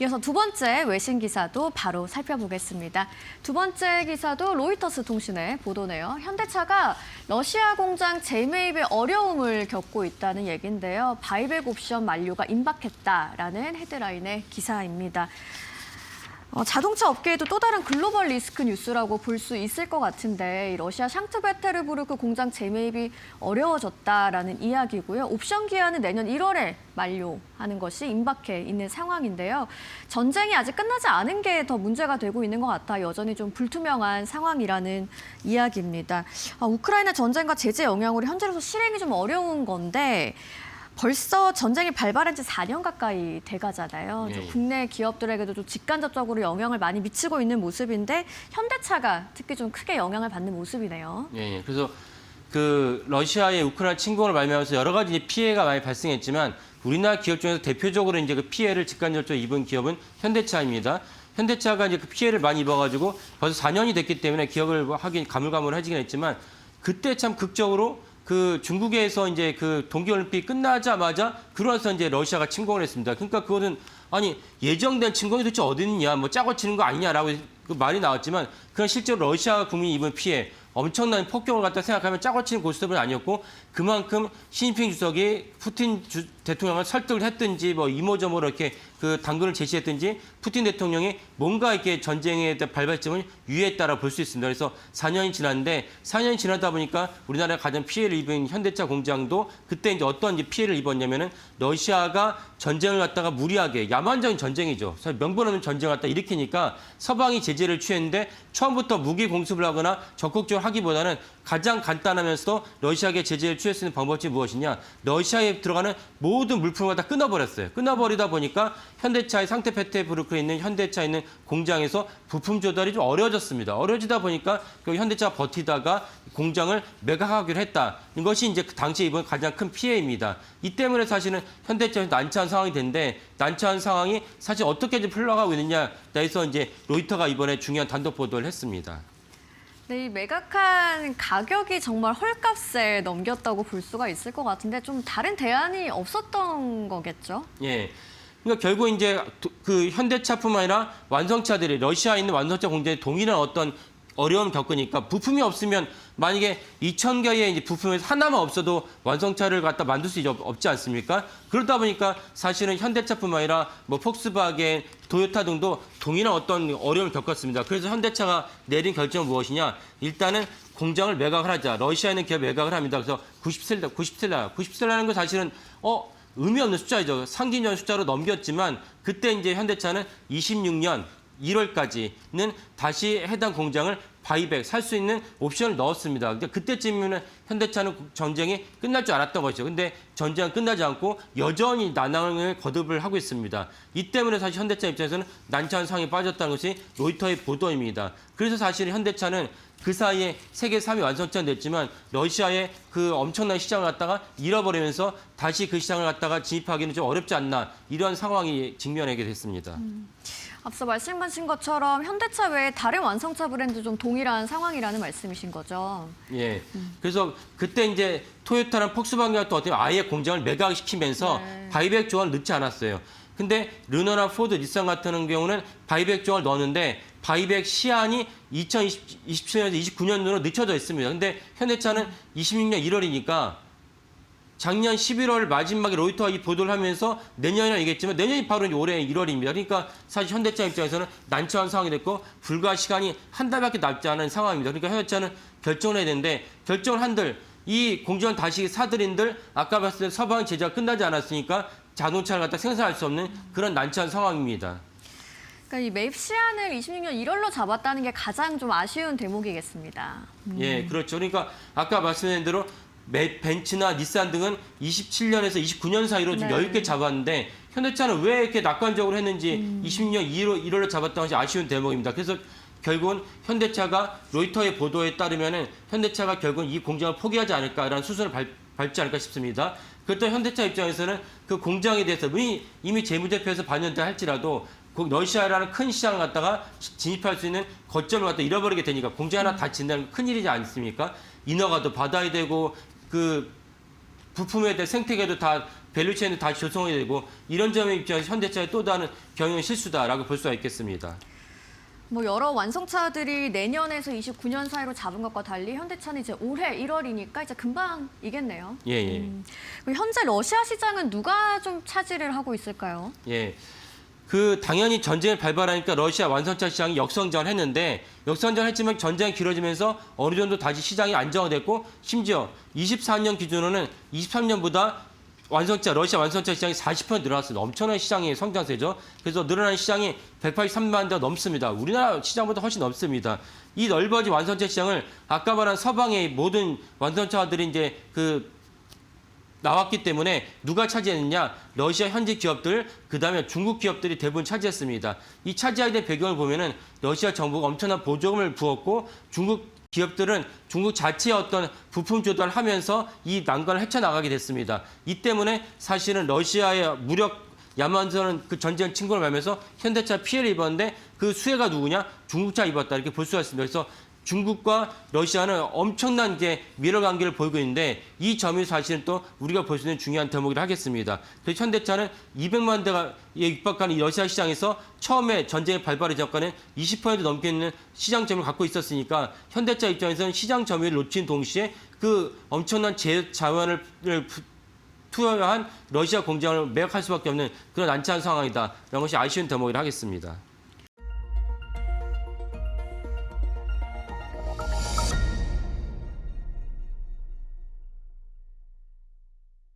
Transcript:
이어서 두 번째 외신 기사도 바로 살펴보겠습니다. 두 번째 기사도 로이터스 통신의 보도네요. 현대차가 러시아 공장 재매입에 어려움을 겪고 있다는 얘기인데요. 바이백 옵션 만료가 임박했다라는 헤드라인의 기사입니다. 자동차 업계에도 또 다른 글로벌 리스크 뉴스라고 볼 수 있을 것 같은데, 이 러시아 샹트베테르부르크 공장 재매입이 어려워졌다라는 이야기고요. 옵션 기한은 내년 1월에 만료하는 것이 임박해 있는 상황인데요. 전쟁이 아직 끝나지 않은 게 더 문제가 되고 있는 것 같아 여전히 좀 불투명한 상황이라는 이야기입니다. 우크라이나 전쟁과 제재 영향으로 현재로서 실행이 좀 어려운 건데, 벌써 전쟁이 발발한 지 4년 가까이 돼가잖아요. 예. 국내 기업들에게도 좀 직간접적으로 영향을 많이 미치고 있는 모습인데, 현대차가 특히 좀 크게 영향을 받는 모습이네요. 예. 그래서 그 러시아의 우크라이나 침공을 말미암아서 여러 가지 피해가 많이 발생했지만, 우리나라 기업 중에서 대표적으로 이제 그 피해를 직간접적으로 입은 기업은 현대차입니다. 현대차가 이제 그 피해를 많이 입어가지고 벌써 4년이 됐기 때문에 기억을 하긴 가물가물해지긴 했지만, 그때 참 극적으로 그 중국에서 이제 그 동계올림픽 끝나자마자 그러면서 이제 러시아가 침공을 했습니다. 그러니까 그거는 아니 예정된 침공이 도대체 어디 있냐, 뭐 짜고 치는 거 아니냐라고 그 말이 나왔지만, 그건 실제로 러시아 국민이 입은 피해, 엄청난 폭격을 갖다 생각하면 짜고 치는 고스톱은 아니었고, 그만큼 시진핑 주석이 푸틴 대통령을 설득을 했든지 뭐 이모저모로 이렇게 그 당근을 제시했든지 푸틴 대통령이 뭔가 이렇게 전쟁에 대한 발발점을 유의했다라고 볼 수 있습니다. 그래서 4년이 지났는데, 4년이 지나다 보니까 우리나라가 가장 피해를 입은 현대차 공장도 그때 이제 어떤 피해를 입었냐면은, 러시아가 전쟁을 갖다가 무리하게, 야만적인 전쟁이죠. 명분 없는 전쟁을 갖다 일으키니까 서방이 제재를 취했는데, 처음부터 무기 공습을 하거나 적극적으로 하기보다는 가장 간단하면서도 러시아에게 제재를 취할 수 있는 방법이 무엇이냐, 러시아에 들어가는 모든 물품을 다 끊어버렸어요. 끊어버리다 보니까 현대차의 상트페테르부르크에 있는 현대차에 있는 공장에서 부품 조달이 좀 어려워졌습니다. 어려워지다 보니까 현대차가 버티다가 공장을 매각하기로 했다. 이것이 이제 그 당시에 입은 가장 큰 피해입니다. 이 때문에 사실은 현대차에서 난처한 상황이 됐는데, 난처한 상황이 사실 어떻게 풀려가고 있느냐, 그래서 이제 로이터가 이번에 중요한 단독 보도를 했습니다. 네, 이 매각한 가격이 정말 헐값에 넘겼다고 볼 수가 있을 것 같은데, 좀 다른 대안이 없었던 거겠죠? 예. 그러니까 결국 이제 그 현대차뿐만 아니라 완성차들이, 러시아에 있는 완성차 공장에 동일한 어떤 어려움을 겪으니까, 부품이 없으면 만약에 2,000개의 이제 부품에서 하나만 없어도 완성차를 갖다 만들 수 없지 않습니까? 그러다 보니까 사실은 현대차뿐만 아니라 뭐 폭스바겐, 토요타 등도 동일한 어떤 어려움을 겪었습니다. 그래서 현대차가 내린 결정은 무엇이냐? 일단은 공장을 매각을 하자. 러시아에 있는 기업 매각을 합니다. 그래서 90셀라는 건 사실은 의미 없는 숫자이죠. 상징적인 숫자로 넘겼지만, 그때 이제 현대차는 26년 1월까지는 다시 해당 공장을 바이백 살 수 있는 옵션을 넣었습니다. 근데 그때쯤이면 현대차는 전쟁이 끝날 줄 알았던 것이죠. 근데 전쟁은 끝나지 않고 여전히 난항을 거듭을 하고 있습니다. 이 때문에 사실 현대차 입장에서는 난처한 상황에 빠졌다는 것이 로이터의 보도입니다. 그래서 사실 현대차는 그 사이에 세계 3위 완성차는 됐지만, 러시아의 그 엄청난 시장을 갖다가 잃어버리면서 다시 그 시장을 갖다가 진입하기는 좀 어렵지 않나, 이런 상황이 직면하게 됐습니다. 앞서 말씀하신 것처럼 현대차 외에 다른 완성차 브랜드 좀 동일한 상황이라는 말씀이신 거죠? 예. 그래서 그때 이제 토요타랑 폭스바겐 같은 어떻게 아예 공장을 매각시키면서 네. 바이백 조항을 넣지 않았어요. 근데 르노나 포드, 닛산 같은 경우는 바이백 조항을 넣었는데, 바이백 시한이 2027년에서 29년으로 늦춰져 있습니다. 근데 현대차는 26년 1월이니까 작년 11월 마지막에 로이터가 이 보도를 하면서 내년이라고 얘기했지만, 내년이 바로 올해 1월입니다. 그러니까 사실 현대차 입장에서는 난처한 상황이 됐고, 불과 시간이 한 달밖에 남지 않은 상황입니다. 그러니까 현대차는 결정을 해야 되는데, 결정을 한들 이 공장 다시 사들인들, 아까 봤을 때 서방 제재가 끝나지 않았으니까 자동차를 갖다 생산할 수 없는 그런 난처한 상황입니다. 그러니까 이 매입 시한을 26년 1월로 잡았다는 게 가장 좀 아쉬운 대목이겠습니다. 예, 그렇죠. 그러니까 아까 말씀드린 대로 벤츠나 닛산 등은 27년에서 29년 사이로 좀 네. 여유 있게 잡았는데, 현대차는 왜 이렇게 낙관적으로 했는지 26년 1월로 잡았다는 것이 아쉬운 대목입니다. 그래서 결국은 현대차가 로이터의 보도에 따르면은 현대차가 결국은 이 공장을 포기하지 않을까라는 수순을 밟지 않을까 싶습니다. 그렇다면 현대차 입장에서는 그 공장에 대해서 이미 재무제표에서 반영돼 할지라도 러시아라는 큰 시장을 갖다가 진입할 수 있는 거점을 갖다 잃어버리게 되니까, 공장 하나 다 짓는다는 건 큰일이지 않습니까? 인허가도 받아야 되고, 그 부품에 대한 생태계도 다 밸류체인도 다시 조성이 되고 이런 점의 입장에서 현대차의 또 다른 경영 실수다라고 볼 수가 있겠습니다. 뭐 여러 완성차들이 내년에서 29년 사이로 잡은 것과 달리 현대차는 이제 올해 1월이니까 이제 금방이겠네요. 예, 예. 그럼 현재 러시아 시장은 누가 좀 차지를 하고 있을까요? 예. 당연히 전쟁을 발발하니까 러시아 완성차 시장이 역성장을 했는데 역성장을 했지만 전쟁이 길어지면서 어느 정도 다시 시장이 안정화됐고 심지어 24년 기준으로는 23년보다 러시아 완성차 시장이 40% 늘어났습니다. 엄청난 시장의 성장세죠. 그래서 늘어난 시장이 183만 대가 넘습니다. 우리나라 시장보다 훨씬 넘습니다. 이 넓어진 완성차 시장을 아까 말한 서방의 모든 완성차들이 이제 나왔기 때문에 누가 차지했느냐? 러시아 현지 기업들, 그다음에 중국 기업들이 대부분 차지했습니다. 이 차지하게 된 배경을 보면은 러시아 정부가 엄청난 보조금을 부었고 중국 기업들은 중국 자체의 어떤 부품 조달을 하면서 이 난관을 헤쳐나가게 됐습니다. 이 때문에 사실은 러시아의 무력 야만스러운 그 전쟁 침공을 말면서 현대차 피해를 입었는데 그 수혜가 누구냐? 중국차 입었다 이렇게 볼 수가 있습니다. 그래서 중국과 러시아는 엄청난 밀월 관계를 보이고 있는데 이 점이 사실은 또 우리가 볼 수 있는 중요한 대목이라 하겠습니다. 그래서 현대차는 200만 대가 육박하는 이 러시아 시장에서 처음에 전쟁의 발발의 전까지는 20% 넘기는 시장 점유를 갖고 있었으니까 현대차 입장에서는 시장 점유를 놓친 동시에 그 엄청난 자원을 투여한 러시아 공장을 매각할 수밖에 없는 그런 난처한 상황이다. 이런 것이 아쉬운 대목이라 하겠습니다.